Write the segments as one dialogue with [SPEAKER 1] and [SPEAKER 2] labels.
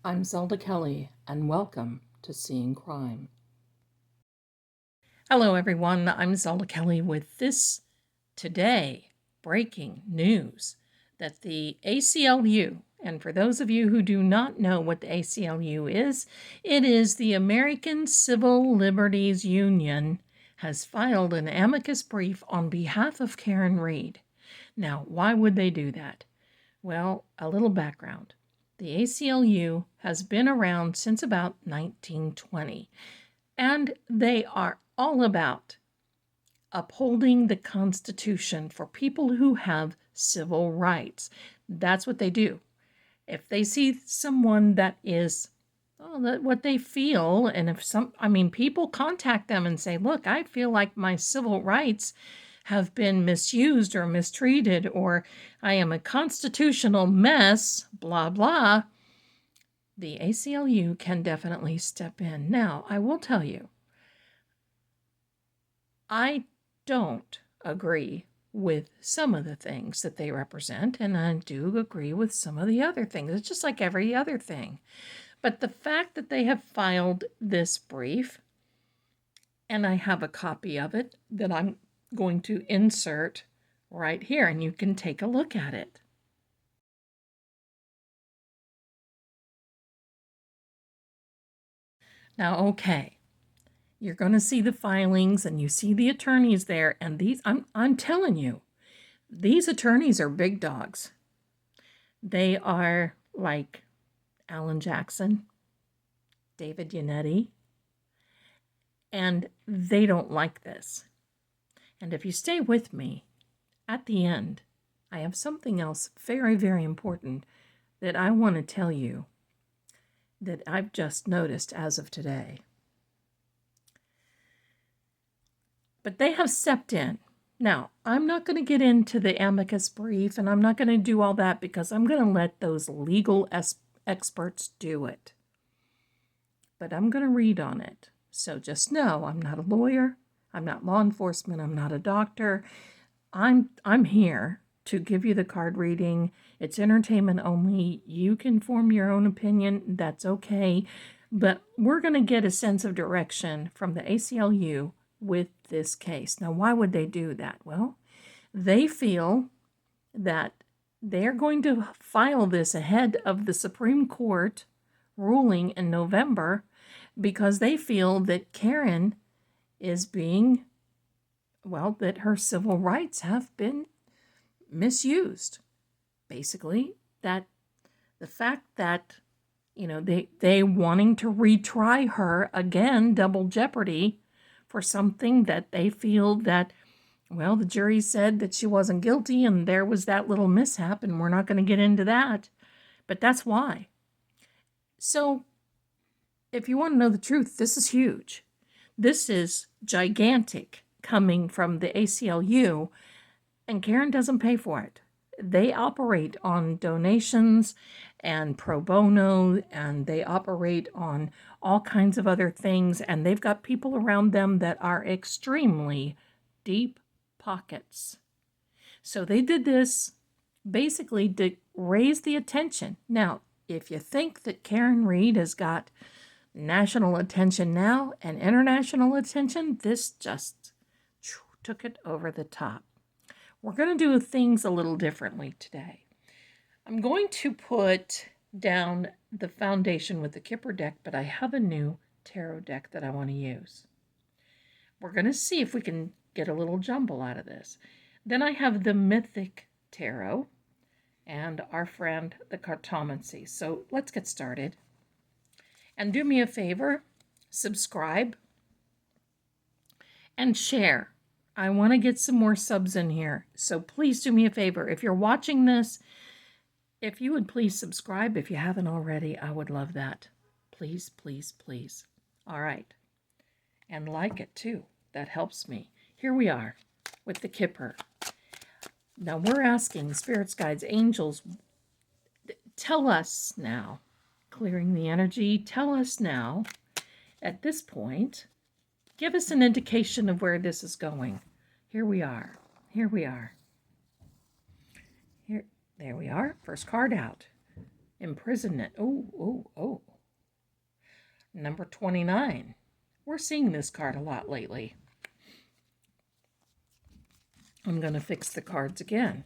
[SPEAKER 1] I'm Zelda Kelly, and welcome to Seeing Crime. Hello, everyone. I'm Zelda Kelly with this today breaking news that the ACLU, and for those of you who do not know what the ACLU is, it is the American Civil Liberties Union, has filed an amicus brief on behalf of Karen Read. Now, why would they do that? Well, a little background. The ACLU has been around since about 1920, and they are all about upholding the Constitution for people who have civil rights. That's what they do. If they see someone that is what they feel, and if people contact them and say, look, I feel like my civil rights have been misused or mistreated, or I am a constitutional mess, blah, blah, the ACLU can definitely step in. Now, I will tell you, I don't agree with some of the things that they represent, and I do agree with some of the other things. It's just like every other thing. But the fact that they have filed this brief, and I have a copy of it that I'm going to insert right here, and you can take a look at it. Now, okay, you're going to see the filings and you see the attorneys there, and these, I'm telling you, these attorneys are big dogs. They are like Alan Jackson, David Yannetti, and they don't like this. And if you stay with me, at the end, I have something else very, very important that I want to tell you that I've just noticed as of today. But they have stepped in. Now, I'm not going to get into the amicus brief, and I'm not going to do all that because I'm going to let those legal experts do it. But I'm going to read on it. So just know I'm not a lawyer. I'm not law enforcement. I'm not a doctor. I'm here to give you the card reading. It's entertainment only. You can form your own opinion. That's okay. But we're going to get a sense of direction from the ACLU with this case. Now, why would they do that? Well, they feel that they're going to file this ahead of the Supreme Court ruling in November because they feel that Karen is being, that her civil rights have been misused. Basically, that the fact that, they wanting to retry her again, double jeopardy, for something that they feel that, the jury said that she wasn't guilty and there was that little mishap, and we're not going to get into that. But that's why. So, if you want to know the truth, this is huge. This is gigantic coming from the ACLU, and Karen doesn't pay for it. They operate on donations and pro bono, and they operate on all kinds of other things, and they've got people around them that are extremely deep pockets. So they did this basically to raise the attention. Now, if you think that Karen Read has got national attention now and international attention, this just took it over the top. We're going to do things a little differently today. I'm going to put down the foundation with the Kipper deck, but I have a new tarot deck that I want to use. We're going to see if we can get a little jumble out of this. Then I have the Mythic Tarot and our friend, the Cartomancy. So let's get started. And do me a favor, subscribe and share. I want to get some more subs in here. So please do me a favor. If you're watching this, if you would please subscribe if you haven't already, I would love that. Please, please, please. All right. And like it too. That helps me. Here we are with the Kipper. Now we're asking spirits, guides, angels, tell us now, clearing the energy, tell us now, at this point, give us an indication of where this is going. Here we are. Here we are. There we are. First card out. Imprisonment. Oh. Number 29. We're seeing this card a lot lately. I'm going to fix the cards again.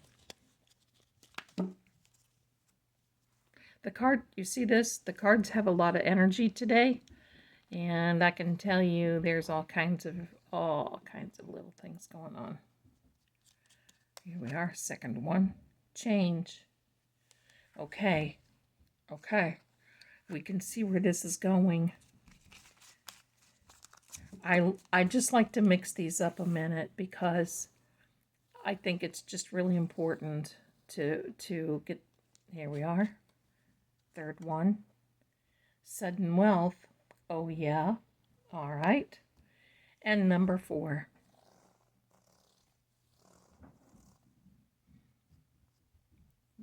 [SPEAKER 1] The card, you see this? The cards have a lot of energy today. And I can tell you there's all kinds of little things going on. Here we are, second one. Change. Okay. We can see where this is going. I just like to mix these up a minute because I think it's just really important to get, here we are, third one. Sudden wealth, oh yeah, all right. And number 4.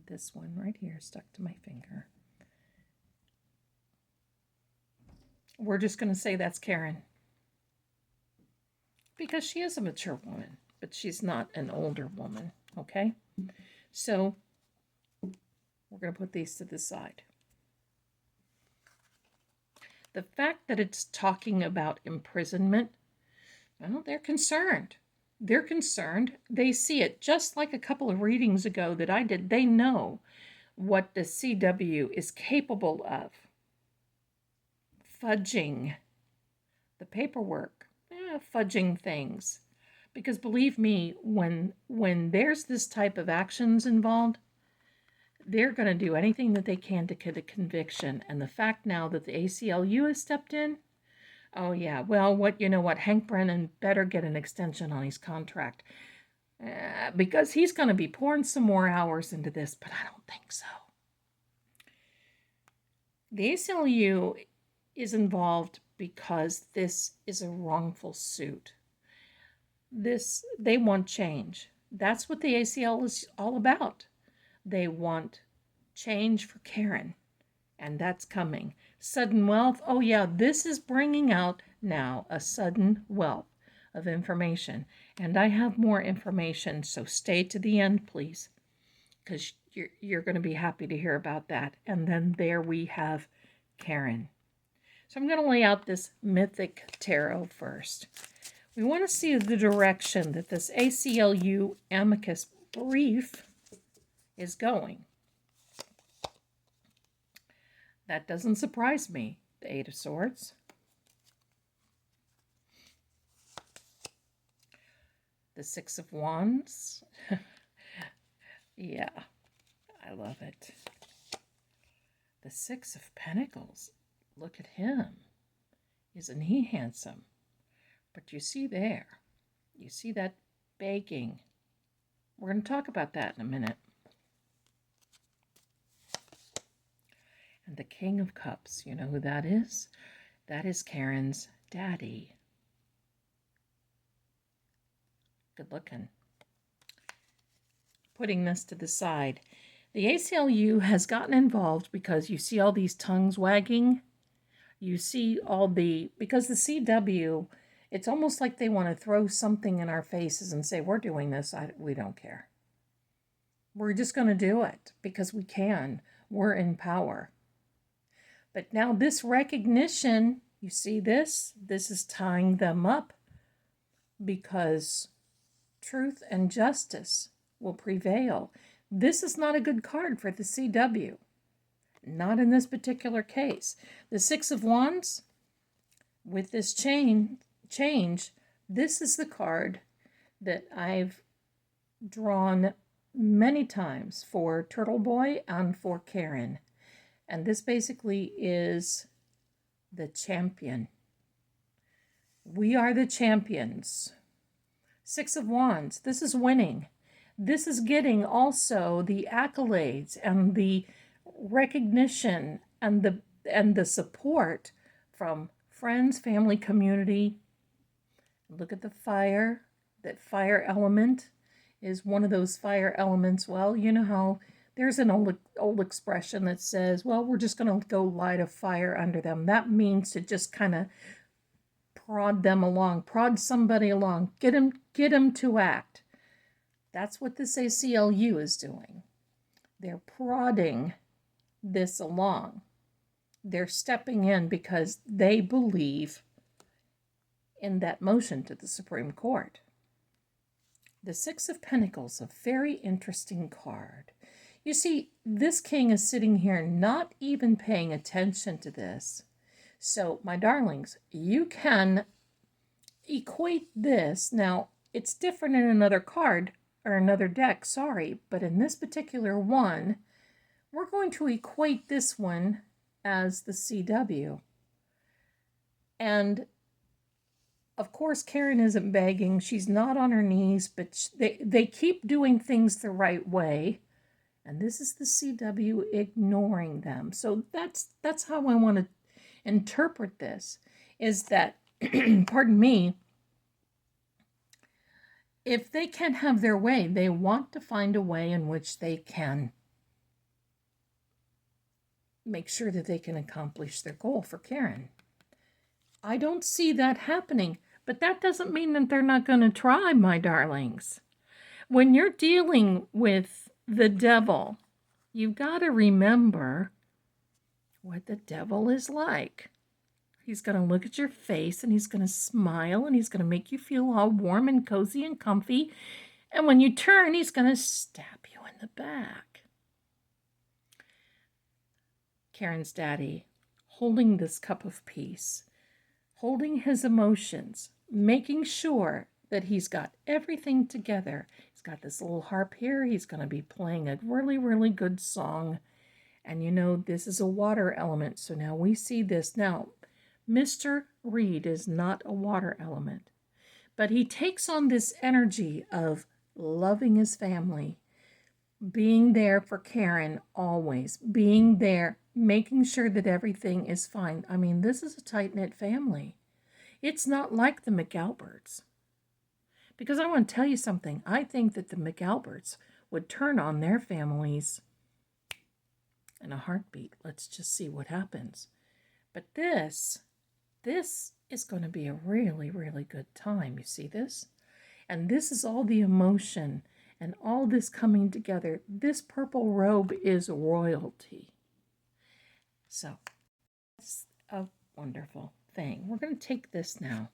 [SPEAKER 1] This one right here stuck to my finger. We're just going to say that's Karen. Because she is a mature woman, but she's not an older woman, okay? So we're going to put these to the side. The fact that it's talking about imprisonment, well, they're concerned. They're concerned. They see it just like a couple of readings ago that I did. They know what the CW is capable of. Fudging the paperwork, fudging things. Because believe me, when there's this type of actions involved, they're going to do anything that they can to get a conviction. And the fact now that the ACLU has stepped in, oh yeah, well, you know what, Hank Brennan better get an extension on his contract. Because he's going to be pouring some more hours into this, but I don't think so. The ACLU is involved because this is a wrongful suit. They want change. That's what the ACL is all about. They want change for Karen, and that's coming. Sudden wealth, oh yeah, this is bringing out now a sudden wealth of information. And I have more information, so stay to the end, please, because you're going to be happy to hear about that. And then there we have Karen. So I'm going to lay out this mythic tarot first. We want to see the direction that this ACLU Amicus brief is going. That doesn't surprise me. The 8 of Swords. The 6 of Wands. Yeah, I love it. The 6 of Pentacles. Look at him. Isn't he handsome? But you see there, you see that begging. We're going to talk about that in a minute. And the King of Cups, you know who that is? That is Karen's daddy. Good looking. Putting this to the side. The ACLU has gotten involved because you see all these tongues wagging. You see because the CW, it's almost like they want to throw something in our faces and say, we're doing this, we don't care. We're just going to do it because we can. We're in power. But now this recognition, you see this? This is tying them up because truth and justice will prevail. This is not a good card for the CW. Not in this particular case. The 6 of Wands, with this change, this is the card that I've drawn many times for Turtle Boy and for Karen. And this basically is the champion. We are the champions. 6 of Wands, this is winning. This is getting also the accolades and the recognition and the support from friends, family, community. Look at the fire. That fire element is one of those fire elements. Well, you know how there's an old expression that says, well, we're just going to go light a fire under them. That means to just kind of prod them along, prod somebody along, get them to act. That's what this ACLU is doing. They're prodding this along. They're stepping in because they believe in that motion to the Supreme Court. The Six of Pentacles, a very interesting card. You see, this king is sitting here not even paying attention to this. So, my darlings, you can equate this. Now, it's different in another card, or another deck, sorry, but in this particular one, we're going to equate this one as the CW. And of course, Karen isn't begging. She's not on her knees, but they keep doing things the right way. And this is the CW ignoring them. So that's how I want to interpret this, is that, pardon me, if they can't have their way, they want to find a way in which they can make sure that they can accomplish their goal for Karen. I don't see that happening, but that doesn't mean that they're not going to try, my darlings. When you're dealing with the devil, you've got to remember what the devil is like. He's going to look at your face and he's going to smile and he's going to make you feel all warm and cozy and comfy. And when you turn, he's going to stab you in the back. Karen's daddy holding this cup of peace, holding his emotions, making sure that he's got everything together. He's got this little harp here. He's going to be playing a really, really good song. And you know, this is a water element. So now we see this. Now, Mr. Reed is not a water element, but he takes on this energy of loving his family, being there for Karen always, being there, making sure that everything is fine. I mean, this is a tight-knit family. It's not like the McAlberts. Because I want to tell you something. I think that the McAlberts would turn on their families in a heartbeat. Let's just see what happens. But this is going to be a really, really good time. You see this? And this is all the emotion and all this coming together. This purple robe is royalty. So, it's a wonderful thing. We're going to take this now.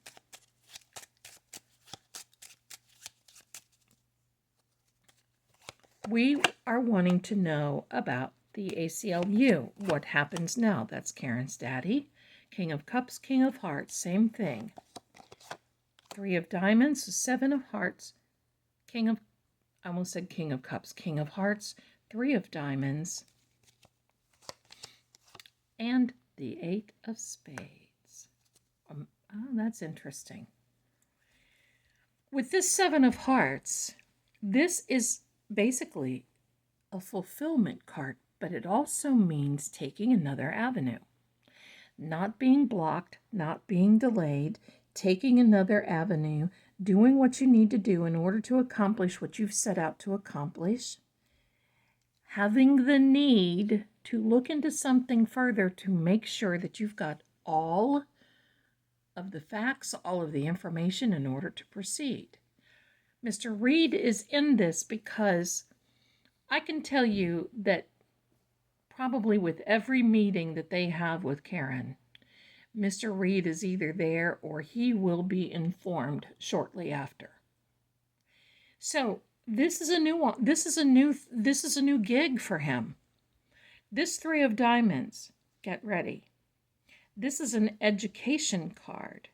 [SPEAKER 1] We are wanting to know about the ACLU. What happens now? That's Karen's daddy. King of Cups, King of Hearts, same thing. Three of Diamonds, Seven of Hearts, I almost said King of Cups, King of Hearts, Three of Diamonds, and the Eight of Spades. Oh, that's interesting. With this Seven of Hearts, this is basically a fulfillment card, but it also means taking another avenue. Not being blocked, not being delayed, taking another avenue, doing what you need to do in order to accomplish what you've set out to accomplish, having the need to look into something further to make sure that you've got all of the facts, all of the information in order to proceed. Mr. Reed is in this because I can tell you that probably with every meeting that they have with Karen, Mr. Reed is either there or he will be informed shortly after. So this is a new one. This is a new gig for him. This Three of Diamonds, get ready. This is an education card.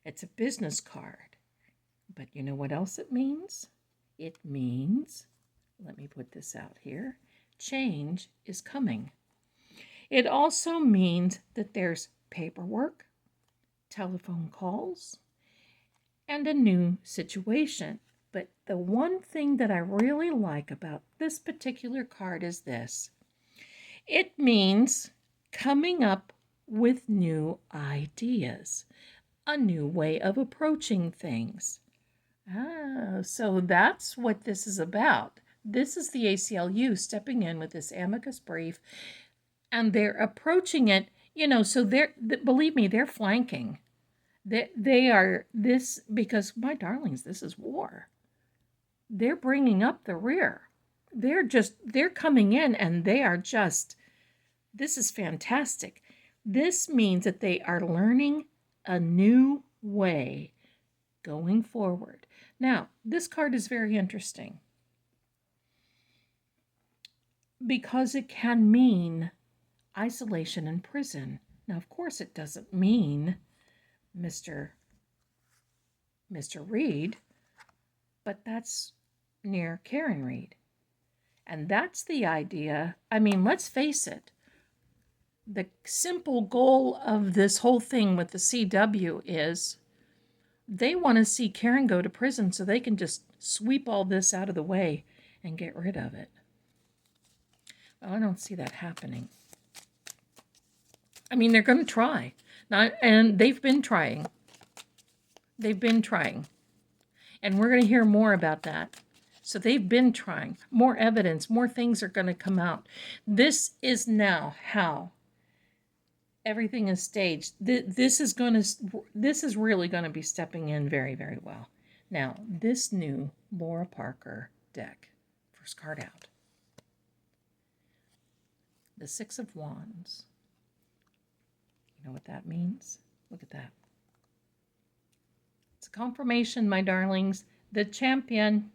[SPEAKER 1] It's a business card. But you know what else it means? It means, let me put this out here, change is coming. It also means that there's paperwork, telephone calls, and a new situation. But the one thing that I really like about this particular card is this. It means coming up with new ideas, a new way of approaching things. So that's what this is about. This is the ACLU stepping in with this Amicus brief, and they're approaching it, so believe me, they're flanking. They are this, because my darlings, this is war. They're bringing up the rear. They're coming in and they are just, this is fantastic. This means that they are learning a new way going forward. Now, this card is very interesting because it can mean isolation in prison. Now, of course, it doesn't mean Mr. Reed, but that's near Karen Reed. And that's the idea. I mean, let's face it. The simple goal of this whole thing with the CW is they want to see Karen go to prison so they can just sweep all this out of the way and get rid of it. Well, I don't see that happening. I mean, they're going to try. And they've been trying. They've been trying. And we're going to hear more about that. So they've been trying. More evidence, more things are going to come out. This is now how everything is staged. This is really going to be stepping in very, very well. Now, this new Laura Parker deck, first card out. The Six of Wands. You know what that means? Look at that. It's a confirmation, my darlings. The champion,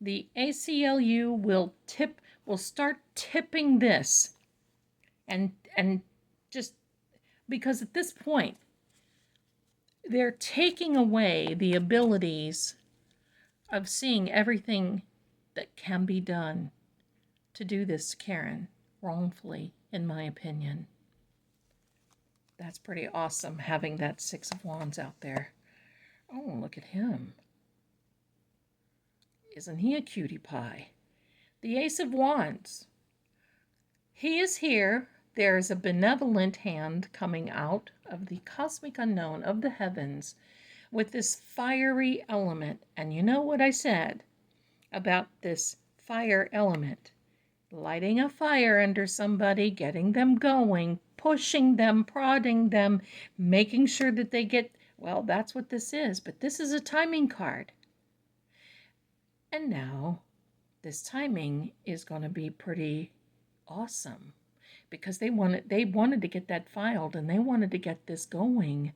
[SPEAKER 1] the ACLU will start tipping this. And just because at this point, they're taking away the abilities of seeing everything that can be done to do this, Karen, wrongfully, in my opinion. That's pretty awesome, having that Six of Wands out there. Oh, look at him. Isn't he a cutie pie? The Ace of Wands. He is here. There is a benevolent hand coming out of the cosmic unknown of the heavens with this fiery element. And you know what I said about this fire element? Lighting a fire under somebody, getting them going, pushing them, prodding them, making sure that they get, well, that's what this is. But this is a timing card. And now this timing is going to be pretty awesome because they wanted to get that filed and they wanted to get this going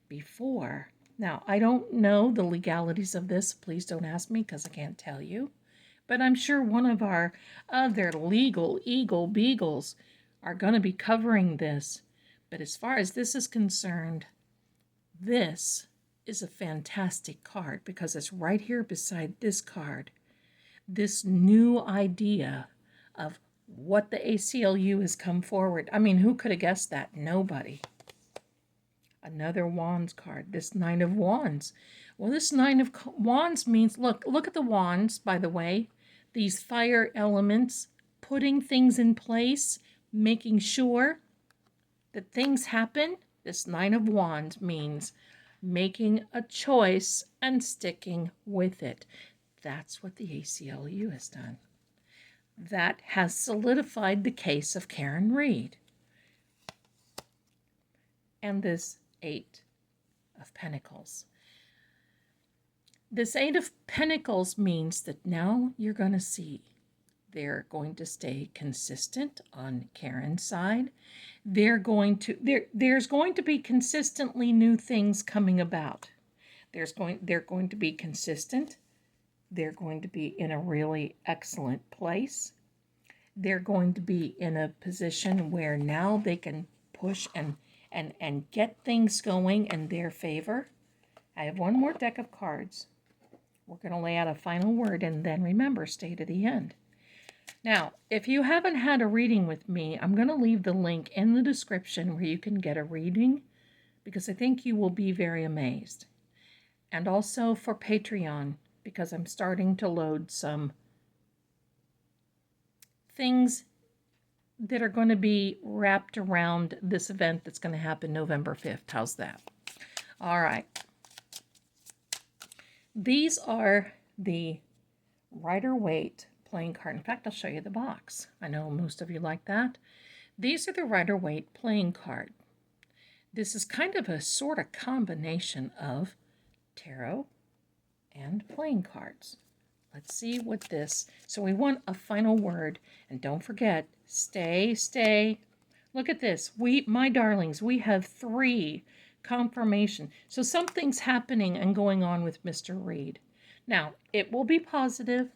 [SPEAKER 1] before. Now, I don't know the legalities of this. Please don't ask me because I can't tell you. But I'm sure one of our other legal Eagle Beagles are going to be covering this. But as far as this is concerned, this is a fantastic card because it's right here beside this card. This new idea of what the ACLU has come forward. I mean, who could have guessed that? Nobody. Another Wands card. This Nine of Wands. Well, this Nine of Wands means, look at the wands, by the way. These fire elements, putting things in place, making sure that things happen. This Nine of Wands means making a choice and sticking with it. That's what the ACLU has done. That has solidified the case of Karen Reed. And this Eight of Pentacles. This Eight of Pentacles means that now you're going to see they're going to stay consistent on Karen's side. There's going to be consistently new things coming about. They're going to be consistent. They're going to be in a really excellent place. They're going to be in a position where now they can push and get things going in their favor. I have one more deck of cards. We're going to lay out a final word and then remember, stay to the end. Now, if you haven't had a reading with me, I'm going to leave the link in the description where you can get a reading because I think you will be very amazed. And also for Patreon, because I'm starting to load some things that are going to be wrapped around this event that's going to happen November 5th. How's that? All right. These are the Rider-Waite playing card. In fact, I'll show you the box. I know most of you like that. These are the Rider-Waite playing card. This is kind of a sort of combination of tarot and playing cards. Let's see what this... So we want a final word. And don't forget, stay Look at this. My darlings, we have 3 confirmation. So something's happening and going on with Mr. Reed. Now, it will be positive.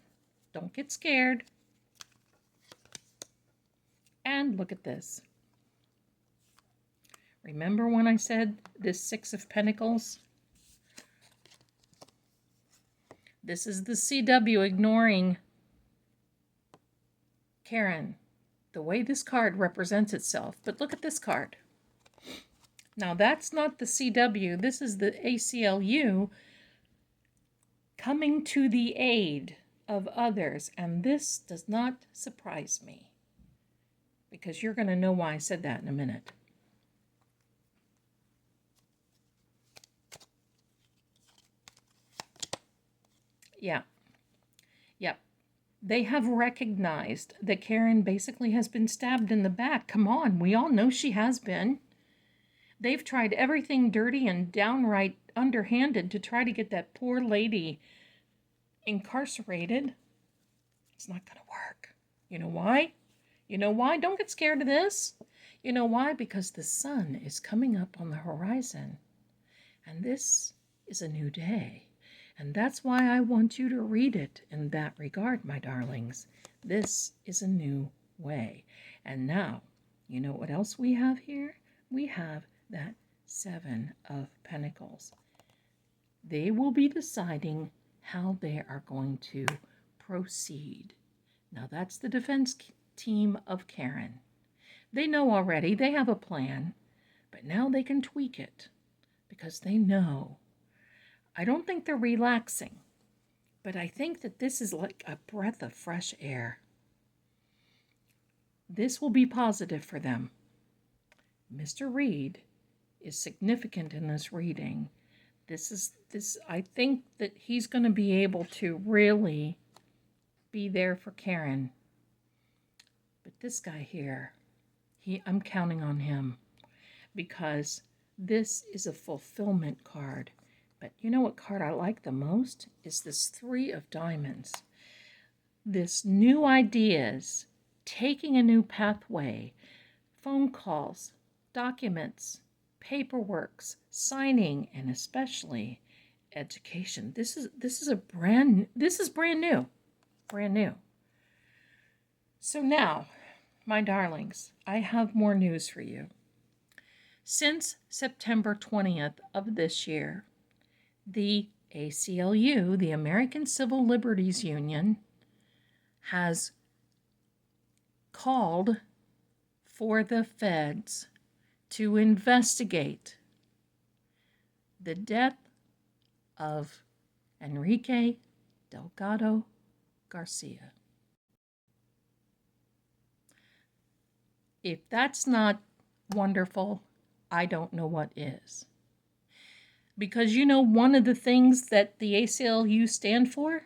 [SPEAKER 1] Don't get scared. And look at this. Remember when I said this 6 of Pentacles? This is the CW ignoring Karen. The way this card represents itself. But look at this card. Now, that's not the CW. This is the ACLU coming to the aid of others. And this does not surprise me, because you're going to know why I said that in a minute. Yeah. Yep. They have recognized that Karen basically has been stabbed in the back. Come on, we all know she has been. They've tried everything dirty and downright underhanded to try to get that poor lady incarcerated. It's not going to work. You know why? You know why? Don't get scared of this. You know why? Because the sun is coming up on the horizon. And this is a new day. And that's why I want you to read it in that regard, my darlings. This is a new way. And now, you know what else we have here? We have that 7 of Pentacles. They will be deciding how they are going to proceed. Now, that's the defense team of Karen. They know already. They have a plan. But now they can tweak it because they know. I don't think they're relaxing, but I think that this is like a breath of fresh air. This will be positive for them. Mr. Reed is significant in this reading. I think that he's going to be able to really be there for Karen. But this guy here, I'm counting on him, because this is a fulfillment card. But you know what card I like the most? Is this 3 of Diamonds. This new ideas, taking a new pathway, phone calls, documents, paperworks, signing, and especially education. This is brand new. Brand new. So now, my darlings, I have more news for you. Since September 20th of this year, the ACLU, the American Civil Liberties Union, has called for the feds to investigate the death of Enrique Delgado Garcia. If that's not wonderful, I don't know what is. Because you know one of the things that the ACLU stand for?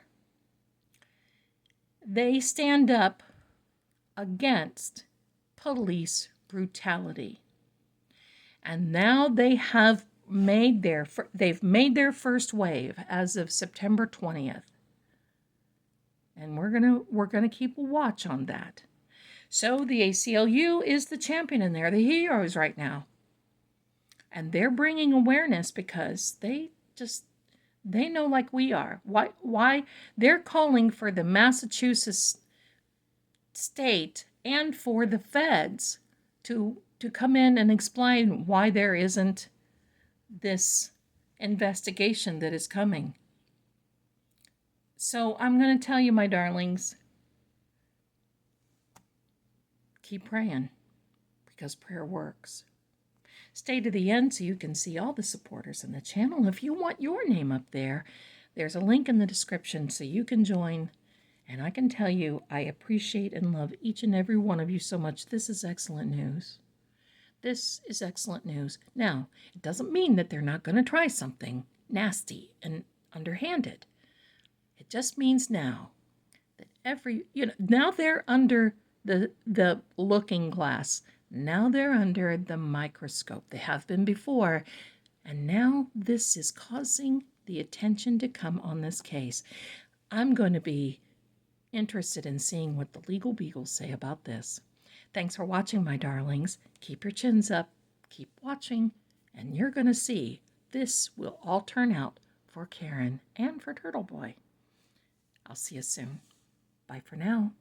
[SPEAKER 1] They stand up against police brutality. And now they've made their first wave as of September 20th. And we're gonna keep a watch on that. So the ACLU is the champion in there, the heroes right now. And they're bringing awareness because they know, like we are. Why they're calling for the Massachusetts state and for the feds to come in and explain why there isn't this investigation that is coming. So I'm going to tell you, my darlings, keep praying, because prayer works. Stay to the end so you can see all the supporters in the channel. If you want your name up there, there's a link in the description so you can join. And I can tell you, I appreciate and love each and every one of you so much. This is excellent news. This is excellent news. Now, it doesn't mean that they're not going to try something nasty and underhanded. It just means now that now they're under the looking glass. Now they're under the microscope. They have been before. And now this is causing the attention to come on this case. I'm going to be interested in seeing what the legal beagles say about this. Thanks for watching, my darlings. Keep your chins up, keep watching, and you're going to see this will all turn out for Karen and for Turtle Boy. I'll see you soon. Bye for now.